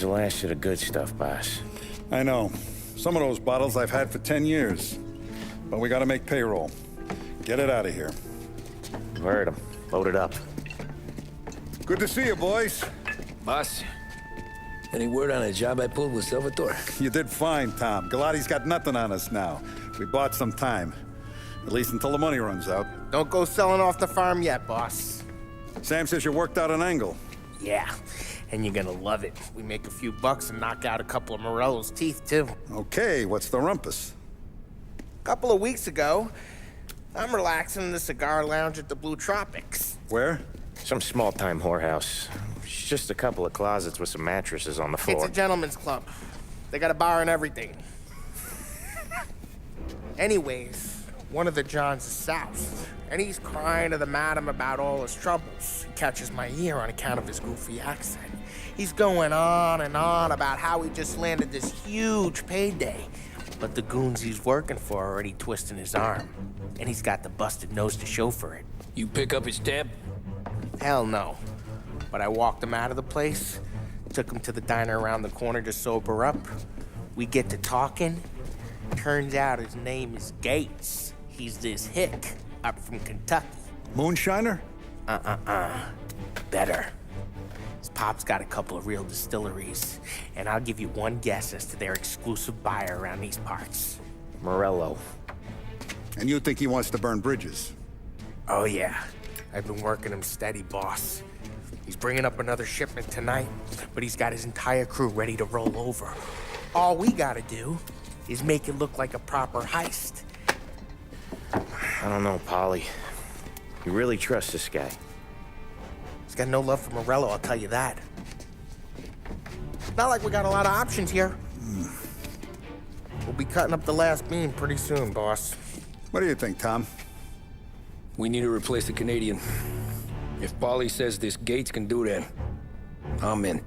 the last of the good stuff, boss. I know. Some of those bottles I've had for 10 years. But we gotta make payroll. Get it out of here. Heard him. Load it up. Good to see you, boys. Boss, any word on a job I pulled with Salvatore? You did fine, Tom. Galati's got nothing on us now. We bought some time. At least until the money runs out. Don't go selling off the farm yet, boss. Sam says you worked out an angle. Yeah, and you're gonna love it. We make a few bucks and knock out a couple of Morello's teeth, too. Okay, what's the rumpus? A couple of weeks ago, I'm relaxing in the cigar lounge at the Blue Tropics. Where? Some small-time whorehouse. It's just a couple of closets with some mattresses on the floor. It's a gentleman's club. They got a bar and everything. Anyways, one of the Johns is south, and he's crying to the madam about all his troubles. He catches my ear on account of his goofy accent. He's going on and on about how he just landed this huge payday, but the goons he's working for are already twisting his arm, and he's got the busted nose to show for it. You pick up his tab? Hell no. But I walked him out of the place, took him to the diner around the corner to sober up. We get to talking. Turns out his name is Gates. He's this hick up from Kentucky. Moonshiner? Better. His pop's got a couple of real distilleries, and I'll give you one guess as to their exclusive buyer around these parts. Morello. And you think he wants to burn bridges? Oh yeah, I've been working him steady, boss. He's bringing up another shipment tonight, but he's got his entire crew ready to roll over. All we gotta do is make it look like a proper heist. I don't know, Polly. You really trust this guy? He's got no love for Morello, I'll tell you that. Not like we got a lot of options here. We'll be cutting up the last beam pretty soon, boss. What do you think, Tom? We need to replace the Canadian. If Polly says this Gates can do that, I'm in.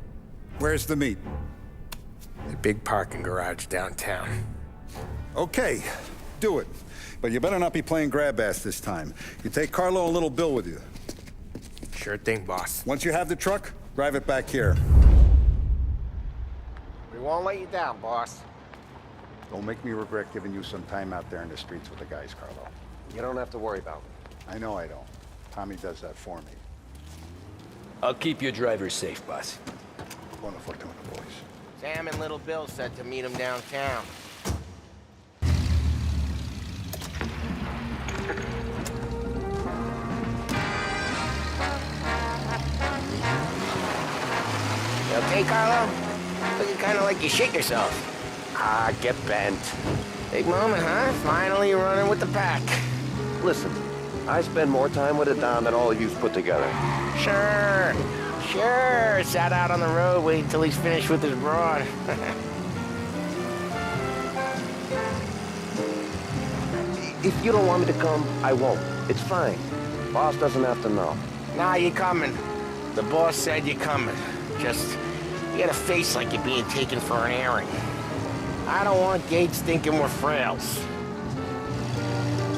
Where's the meat? The big parking garage downtown. Okay, do it. But you better not be playing grab ass this time. You take Carlo and little Bill with you. Sure thing, boss. Once you have the truck, drive it back here. We won't let you down, boss. Don't make me regret giving you some time out there in the streets with the guys, Carlo. You don't have to worry about me. I know I don't. Tommy does that for me. I'll keep your driver safe, boss. Buona fortuna, boys. Sam and little Bill said to meet him downtown. You okay, Carlo? Looking kind of like you shit yourself. Ah, get bent. Big moment, huh? Finally running with the pack. Listen, I spend more time with a Don than all of yous put together. Sure. Sat out on the road waiting till he's finished with his broad. If you don't want me to come, I won't. It's fine. Boss doesn't have to know. Nah, you're coming. The boss said you're coming. Just, you got a face like you're being taken for an airing. I don't want Gates thinking we're frails.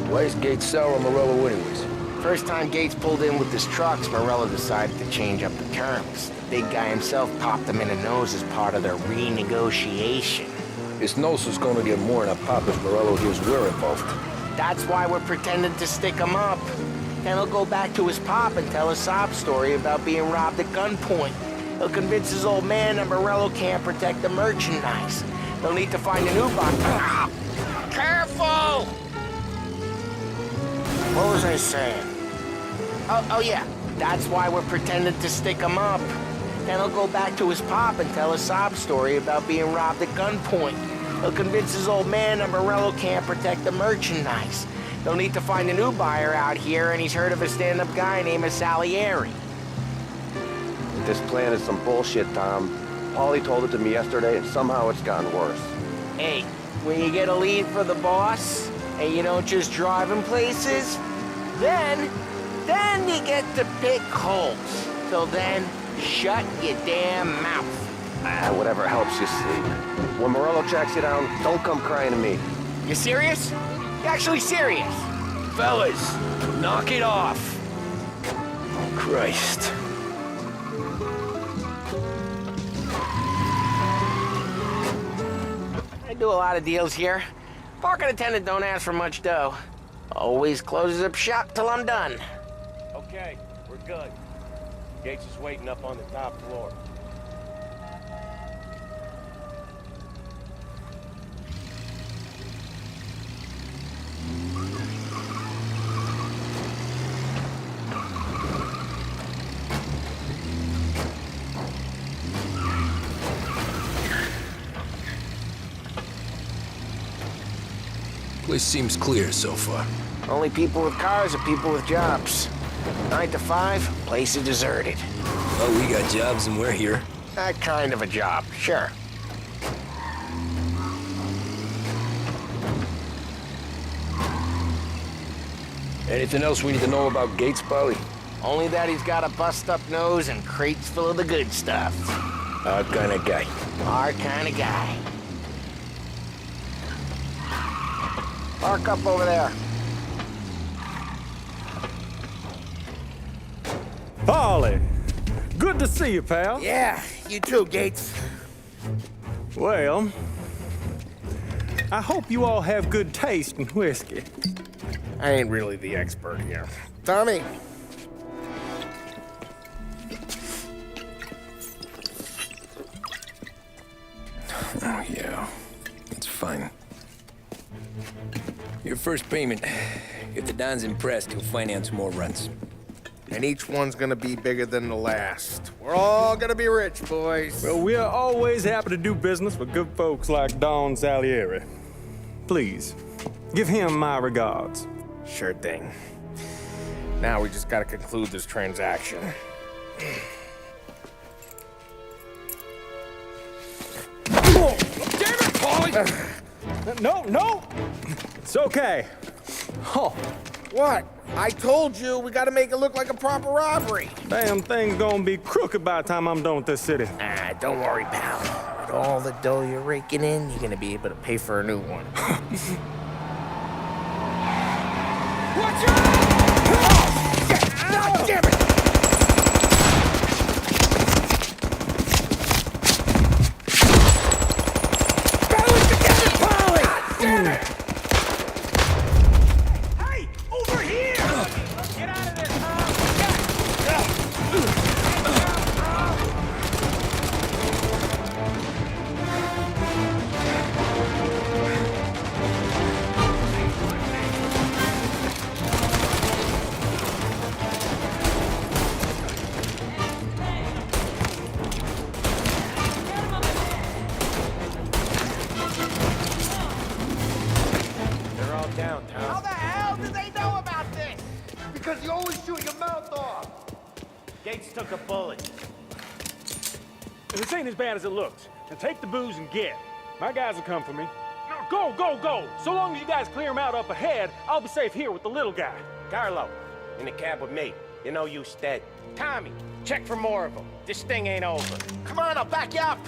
Why is Gates sour on Morello anyways? First time Gates pulled in with his trucks, Morello decided to change up the terms. The big guy himself popped him in the nose as part of their renegotiation. His nose was gonna get more than a pop if Morello hears we're involved. That's why we're pretending to stick him up. Then he'll go back to his pop and tell a sob story about being robbed at gunpoint. He'll convince his old man that Morello can't protect the merchandise. They'll need to find a new buyer. Careful! What was I saying? Oh yeah, that's why we're pretending to stick him up. Then he'll go back to his pop and tell a sob story about being robbed at gunpoint. He'll convince his old man that Morello can't protect the merchandise. They'll need to find a new buyer out here, and he's heard of a stand-up guy named Salieri. This plan is some bullshit, Tom. Paulie told it to me yesterday, and somehow it's gotten worse. Hey, when you get a lead for the boss, and you don't just drive him places, then you get to pick holes. Till then, shut your damn mouth. Whatever helps you see. When Morello tracks you down, don't come crying to me. You serious? You actually serious? Fellas, knock it off. Christ. I do a lot of deals here. Parking attendant don't ask for much dough. Always closes up shop till I'm done. Okay, we're good. Gates is waiting up on the top floor. Place seems clear so far. Only people with cars are people with jobs. 9 to 5, place is deserted. Well, we got jobs and we're here. That kind of a job, sure. Anything else we need to know about Gates, Polly? Only that he's got a bust-up nose and crates full of the good stuff. Our kind of guy. Our kind of guy. Park up over there. Polly, good to see you, pal. Yeah, you too, Gates. Well, I hope you all have good taste in whiskey. I ain't really the expert here. Tommy. Oh, yeah. It's fine. Your first payment. If the Don's impressed, he'll finance more runs. And each one's gonna be bigger than the last. We're all gonna be rich, boys. Well, we are always happy to do business with good folks like Don Salieri. Please, give him my regards. Sure thing. Now we just gotta conclude this transaction. Damn it, Polly! No! It's okay. Oh, What? I told you, we gotta make it look like a proper robbery. damn thing's gonna be crooked by the time I'm done with this city. Ah, don't worry, pal. With all the dough you're raking in, you're gonna be able to pay for a new one. Watch out! Oh, shit! God damn it! Battle it together, Polly! God damn it! Hey! Over here! Get out of there, They're all down, How Tom. the hell did they know about this? Because you always shoot your mouth off. Gates took a bullet. This ain't as bad as it looks. Now take the booze and get. My guys will come for me. Now go! So long as you guys clear him out up ahead, I'll be safe here with the little guy. Carlo, in the cab with me. You know you stead. Tommy, check for more of them. This thing ain't over. Come on, I'll back you up.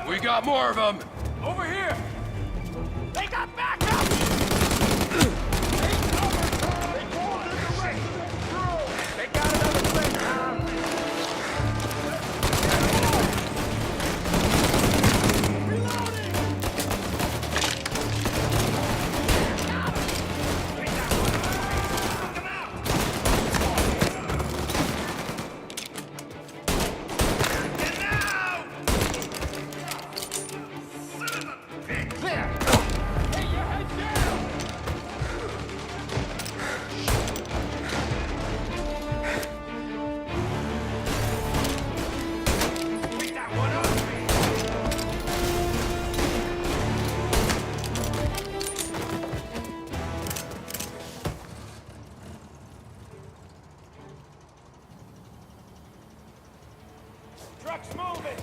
We got more of them! Over here! They got backup! They got another thing, Tom. Truck's moving!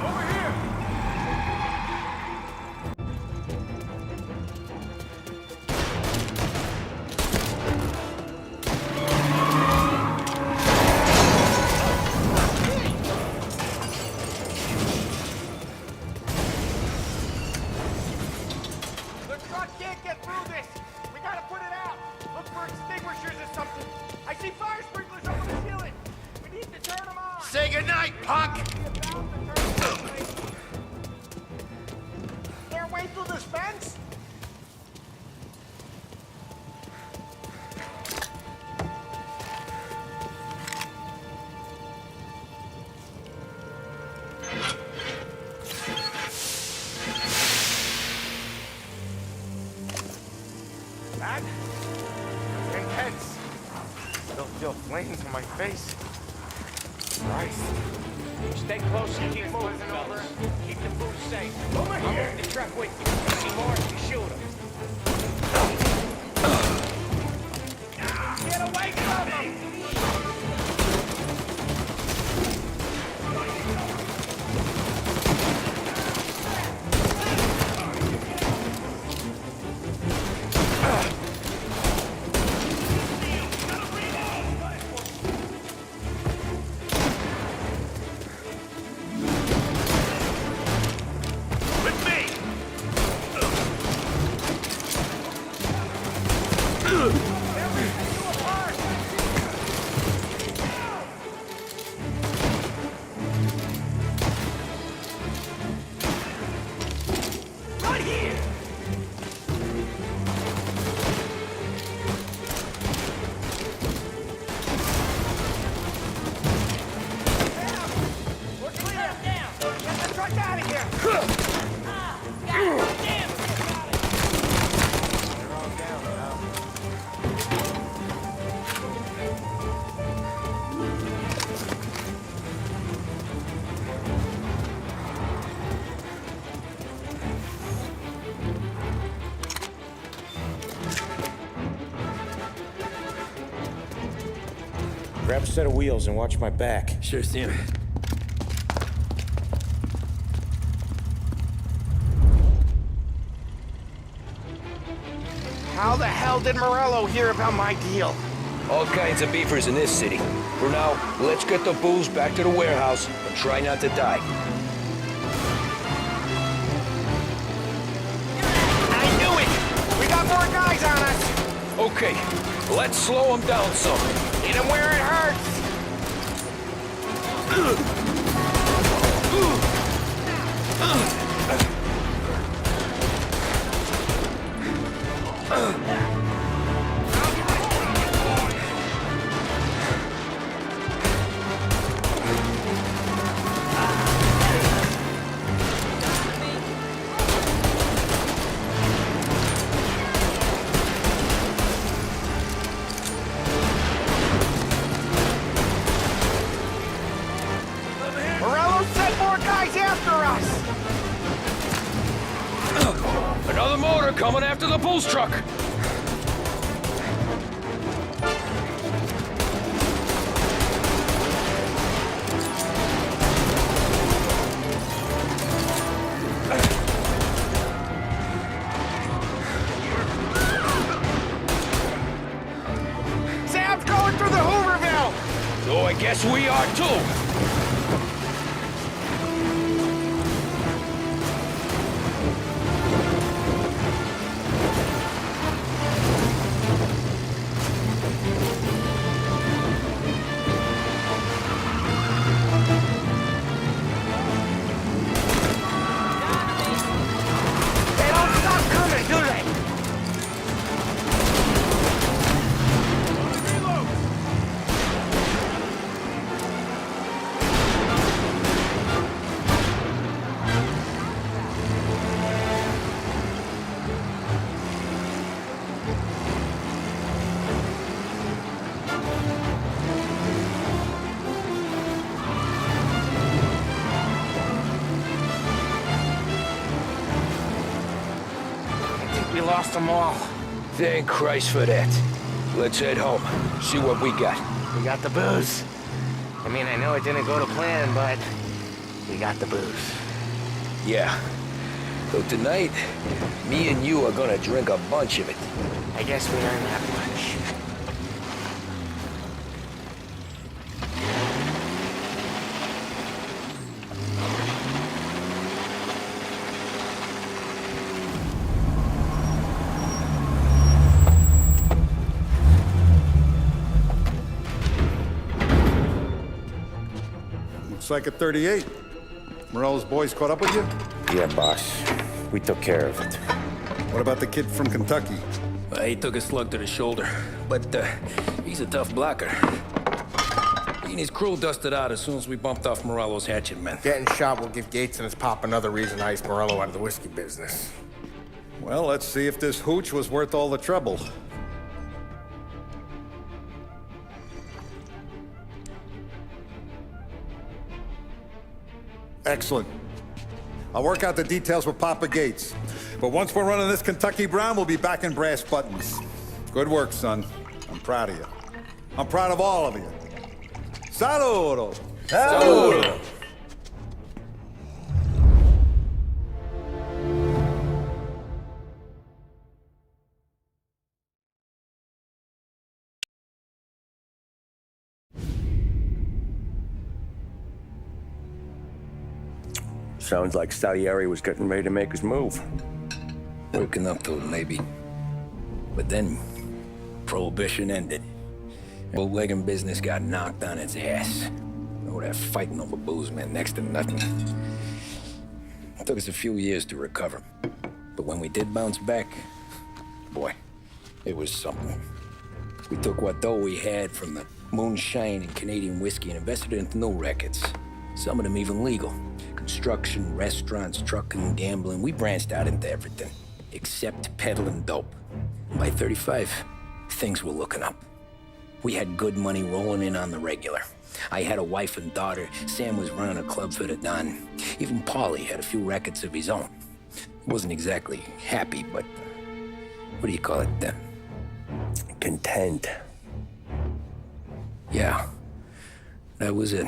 Over here! Say goodnight, punk! Their way through this fence? That? Intense. Still feel flames on my face. Christ. Stay close and keep moving, fellas. Keep the booze safe. I'll move the truck with you. If you see more, you shoot him. Get away from him! Grab a set of wheels and watch my back. Sure, Sam. How the hell did Morello hear about my deal? All kinds of beefers in this city. For now, let's get the booze back to the warehouse and try not to die. I knew it! We got more guys on us! Okay, let's slow them down some. Hit him where it hurts! Morello sent more guys after us! Another motor coming after the booze truck. Sam's going through the Hooverville! So I guess we are too. They don't stop coming, do they? I think we lost them all. Thank Christ for that. Let's head home. See what we got. We got the booze. I mean, I know it didn't go to plan, but we got the booze. Yeah. So tonight, me and you are gonna drink a bunch of it. I guess we earned that much. Looks like a 38. Morello's boys caught up with you? Yeah, boss. We took care of it. What about the kid from Kentucky? He took a slug to the shoulder, but he's a tough blocker. He and his crew dusted out as soon as we bumped off Morello's hatchet men. Getting shot will give Gates and his pop another reason to ice Morello out of the whiskey business. Well, let's see if this hooch was worth all the trouble. Excellent. I'll work out the details with Papa Gates. But once we're running this Kentucky Brown, we'll be back in brass buttons. Good work, son. I'm proud of you. I'm proud of all of you. Saludo! Saludo! Sounds like Salieri was getting ready to make his move. Working up to it, maybe. But then, Prohibition ended. Bootlegging business got knocked on its ass. Oh, that fighting over booze meant next to nothing. It took us a few years to recover. But when we did bounce back, boy, it was something. We took what dough we had from the moonshine and Canadian whiskey and invested it into new rackets. Some of them even legal. Construction, restaurants, trucking, gambling. We branched out into everything, except peddling dope. By 35, things were looking up. We had good money rolling in on the regular. I had a wife and daughter. Sam was running a club for the Don. Even Paulie had a few rackets of his own. Wasn't exactly happy, but what do you call it then? Content. Yeah, that was it.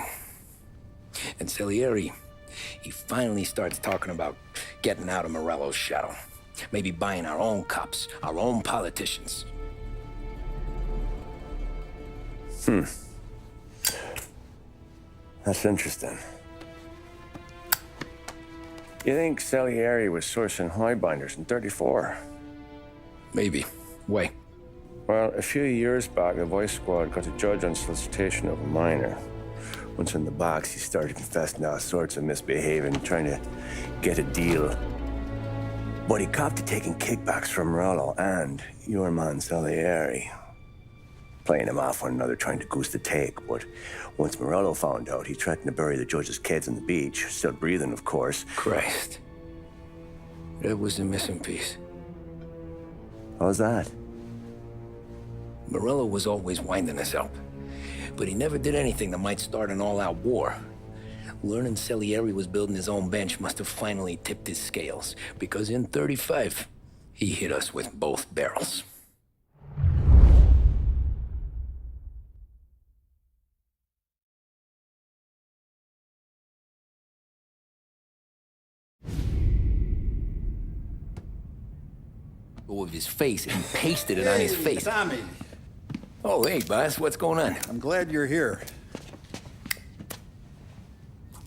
And Salieri, he finally starts talking about getting out of Morello's shadow. Maybe buying our own cops, our own politicians. That's interesting. You think Salieri was sourcing highbinders in 34? Maybe. Why? Well, a few years back, the Vice Squad got a judge on solicitation of a minor. Once in the box, he started confessing all sorts of misbehaving, trying to get a deal. But he copped to taking kickbacks from Morello and your man Salieri. Playing him off one another, trying to goose the take. But once Morello found out, he threatened to bury the judge's kids on the beach. Still breathing, of course. Christ. That was the missing piece. How's that? Morello was always winding us up. But he never did anything that might start an all-out war. Learning Salieri was building his own bench must have finally tipped his scales. Because in 35, he hit us with both barrels. Of his face and pasted it on his face. Tommy. Oh, hey, boss, what's going on? I'm glad you're here.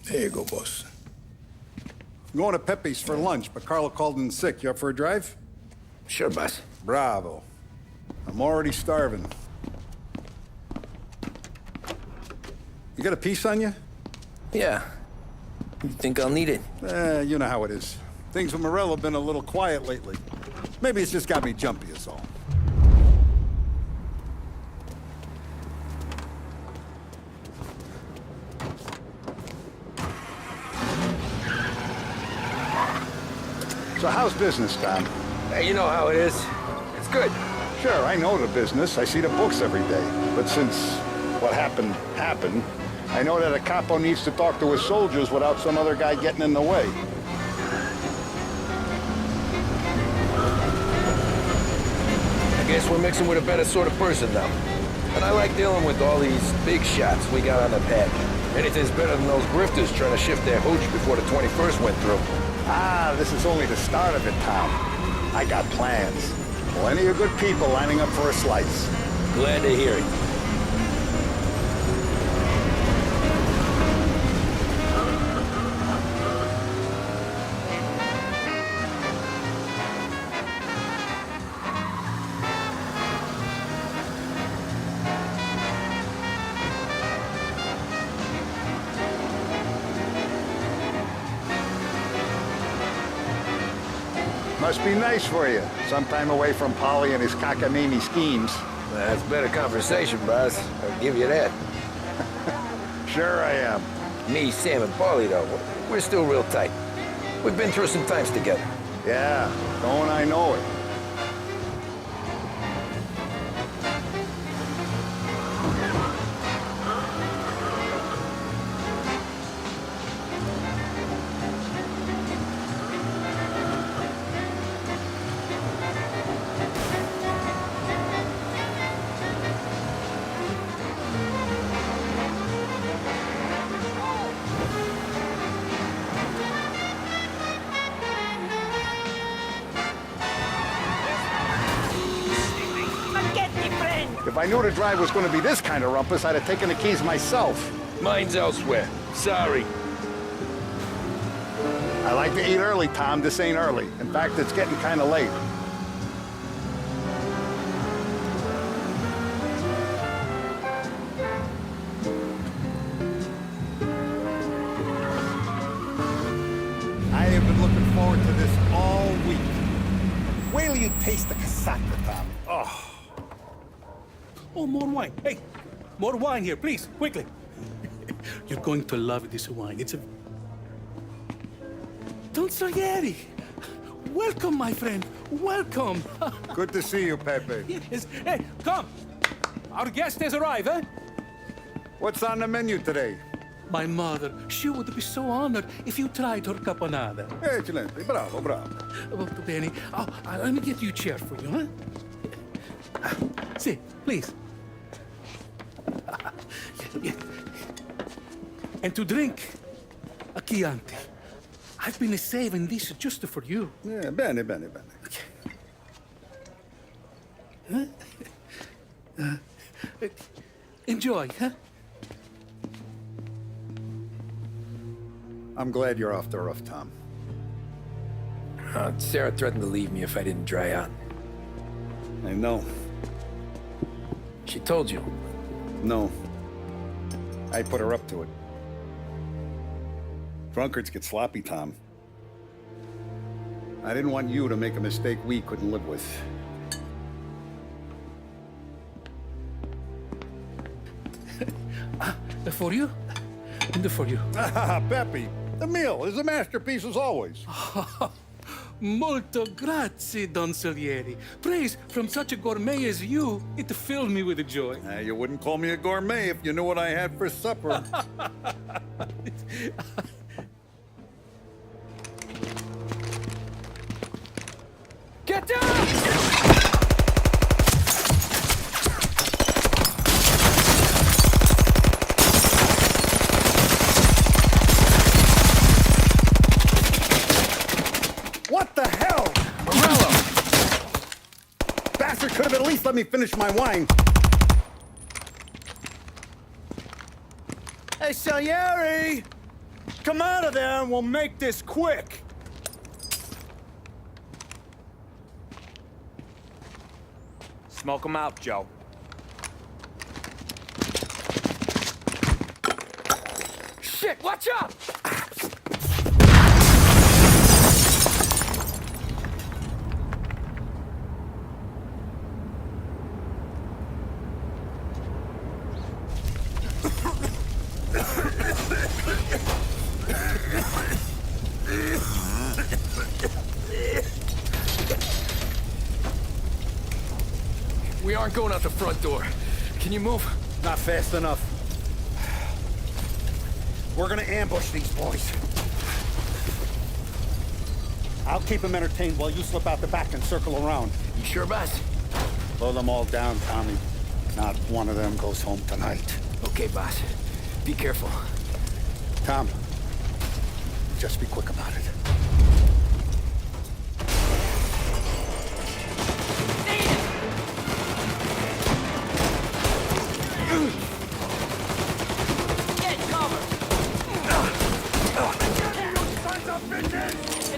There you go, boss. I'm going to Pepe's for lunch, but Carlo called in sick. You up for a drive? Sure, boss. Bravo. I'm already starving. You got a piece on you? Yeah. You think I'll need it? You know how it is. Things with Morello have been a little quiet lately. Maybe it's just got me jumpy is all. So how's business, Tom? Hey, you know how it is. It's good. Sure, I know the business. I see the books every day. But since what happened, I know that a capo needs to talk to his soldiers without some other guy getting in the way. I guess we're mixing with a better sort of person now. And I like dealing with all these big shots we got on the pad. Anything's better than those grifters trying to shift their hooch before the 21st went through. Ah, this is only the start of it, Tom. I got plans. Plenty of good people lining up for a slice. Glad to hear it. Must be nice for you. Sometime away from Polly and his cockamamie schemes. That's better conversation, boss. I'll give you that. Sure I am. Me, Sam, and Paulie, though, we're still real tight. We've been through some times together. Yeah, don't I know it. If I knew the drive was going to be this kind of rumpus, I'd have taken the keys myself. Mine's elsewhere. Sorry. I like to eat early, Tom. This ain't early. In fact, it's getting kind of late. I have been looking forward to this all week. Wait till you taste the casaca, Tom. Oh. Oh, more wine. Hey, more wine here, please, quickly. You're going to love this wine. It's a... Don Salieri. Welcome, my friend. Welcome. Good to see you, Pepe. Yes. Hey, come. Our guest has arrived, eh? What's on the menu today? My mother, she would be so honored if you tried her caponata. Excellent. Bravo, bravo. Molto bene. Oh, let me get you a chair for you, huh? See, please. Yeah. And to drink, a Chianti. I've been saving this just for you. Yeah, bene, bene, bene. Enjoy, huh? I'm glad you're off the roof, Tom. Sarah threatened to leave me if I didn't dry out. I know. She told you. No. I put her up to it. Drunkards get sloppy, Tom. I didn't want you to make a mistake we couldn't live with. For you? And for you. Pepe, the meal is a masterpiece as always. Molto grazie, Don Salieri. Praise from such a gourmet as you, it filled me with joy. You wouldn't call me a gourmet if you knew what I had for supper. Get down! What the hell? Morello! Bastard could have at least let me finish my wine. Hey, Salieri! Come out of there and we'll make this quick. Smoke 'em out, Joe. Shit, watch out! We aren't going out the front door. Can you move? Not fast enough. We're gonna ambush these boys. I'll keep them entertained while you slip out the back and circle around. You sure, boss? Blow them all down, Tommy. Not one of them goes home tonight. Okay, boss. Be careful. Tom, just be quick about it.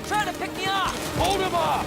Trying to pick me off! Hold him off!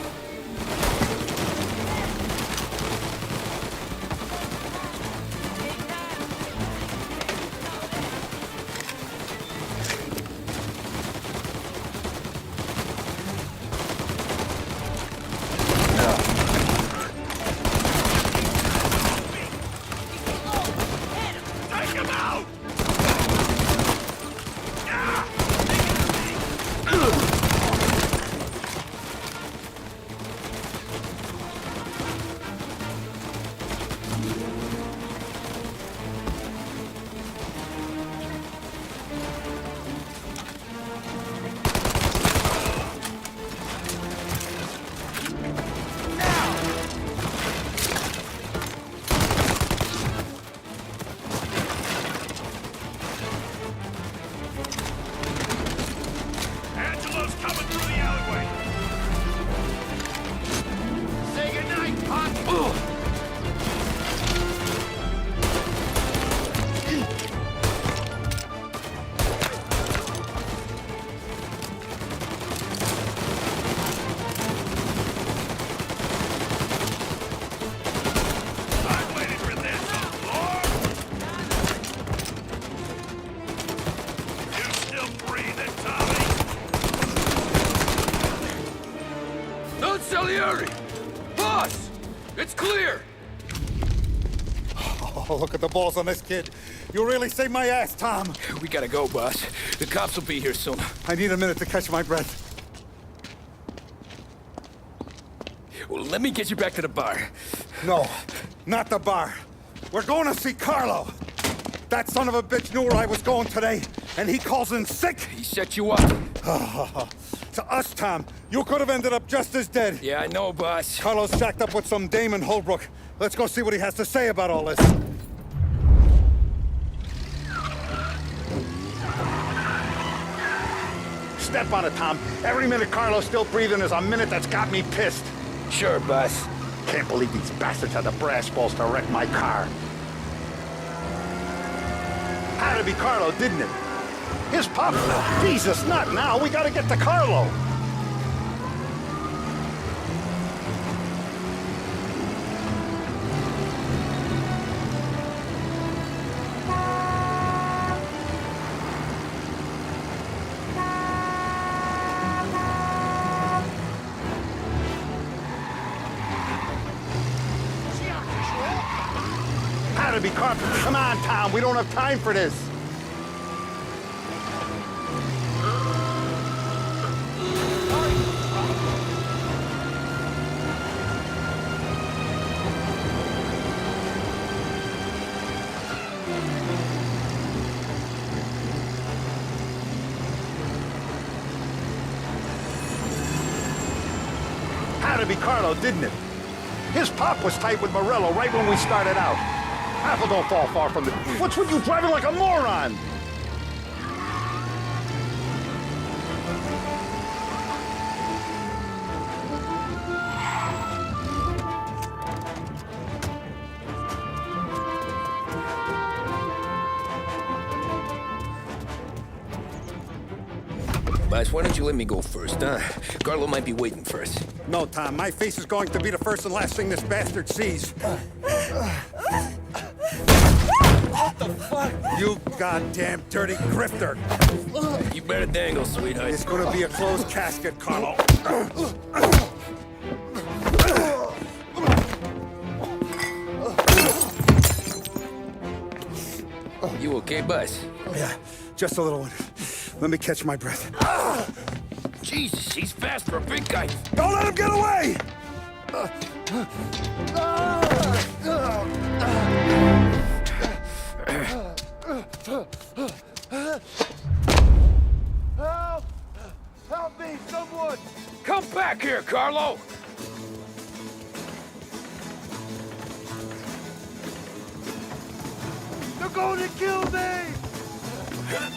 It's clear! Oh, look at the balls on this kid. You really saved my ass, Tom. We gotta go, boss. The cops will be here soon. I need a minute to catch my breath. Well, let me get you back to the bar. No, not the bar. We're going to see Carlo. That son of a bitch knew where I was going today, and he calls in sick. He set you up. To us, Tom, you could have ended up just as dead. Yeah, I know, boss. Carlo's jacked up with some dame in Holbrook. Let's go see what he has to say about all this. Step on it, Tom. Every minute Carlo's still breathing is a minute that's got me pissed. Sure, boss. Can't believe these bastards had the brass balls to wreck my car. Had to be Carlo, didn't it? His pop. Jesus, not now. We gotta get to Carlo. Had to be Carlo. Come on, Tom. We don't have time for this. Had to be Carlo, didn't it? His pop was tight with Morello right when we started out. Apple don't fall far from it. What's with you driving like a moron? Boss, why don't you let me go first, huh? Carlo might be waiting for us. No, Tom. My face is going to be the first and last thing this bastard sees. What the fuck? You goddamn dirty grifter. You better dangle, sweetheart. It's gonna be a closed casket, Carlo. You okay, boss? Yeah, just a little one. Let me catch my breath. Jesus, he's fast for a big guy. Don't let him get away! Help! Help me, someone! Come back here, Carlo! They're going to kill me!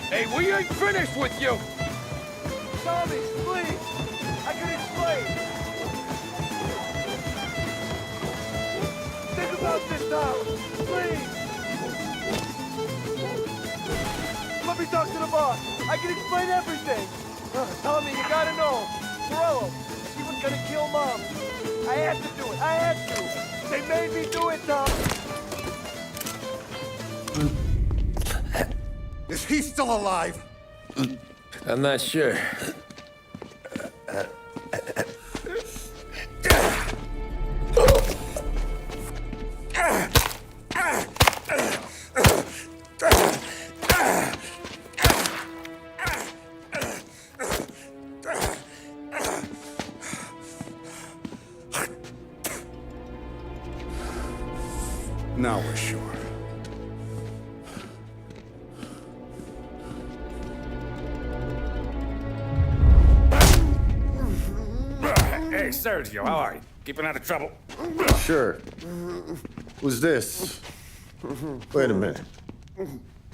Hey, we ain't finished with you! Tommy, please! I can explain! Think about this, Tom! Please! Let me talk to the boss! I can explain everything! Tommy, you gotta know! Morello, he was gonna kill Mom! I had to do it! I had to! They made me do it, Tom! Is he still alive? I'm not sure. Now we're sure. Hey, Sergio, how are you? Keeping out of trouble? Sure. Who's this? Wait a minute.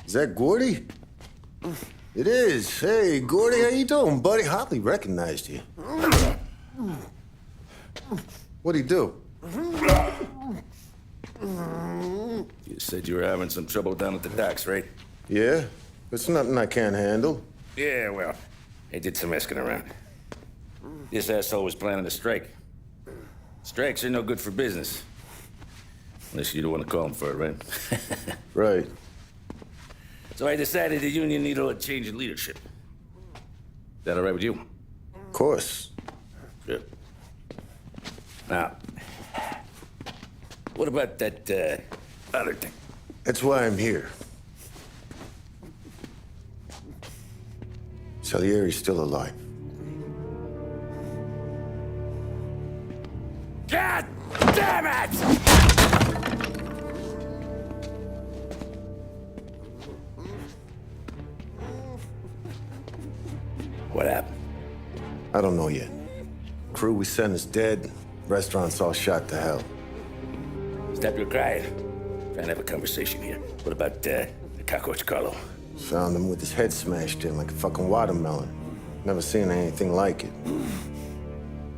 Is that Gordy? It is. Hey, Gordy, how you doing, buddy? Hardly recognized you. What'd he do? You said you were having some trouble down at the docks, right? Yeah? It's nothing I can't handle. Yeah, well, they did some asking around. This asshole was planning a strike. Strikes are no good for business. Unless you don't want to call him for it, right? Right. So I decided the union needed a change in leadership. Is that all right with you? Of course. Good. Now, What about that, other thing? That's why I'm here. Salieri's still alive. God damn it! What happened? I don't know yet. Crew we sent is dead. Restaurant's all shot to hell. Stop your crying. Trying to have a conversation here. What about, the cockroach Carlo? Found him with his head smashed in like a fucking watermelon. Never seen anything like it.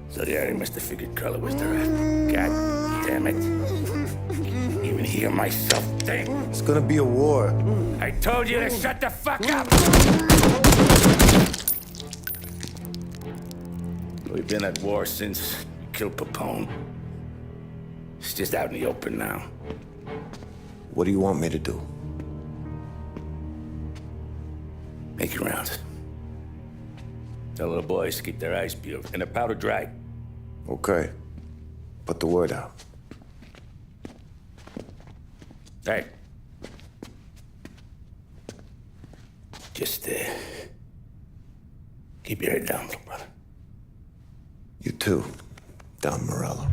Salieri must have figured Carlo was the rat. God damn it. Even hear myself think. It's gonna be a war. I told you to shut the fuck up! We've been at war since you killed Papone. It's just out in the open now. What do you want me to do? Make your rounds. Tell little boys to keep their eyes peeled and their powder dry. Okay. Put the word out. Hey. Just, keep your head down, little brother. You too, Don Morello.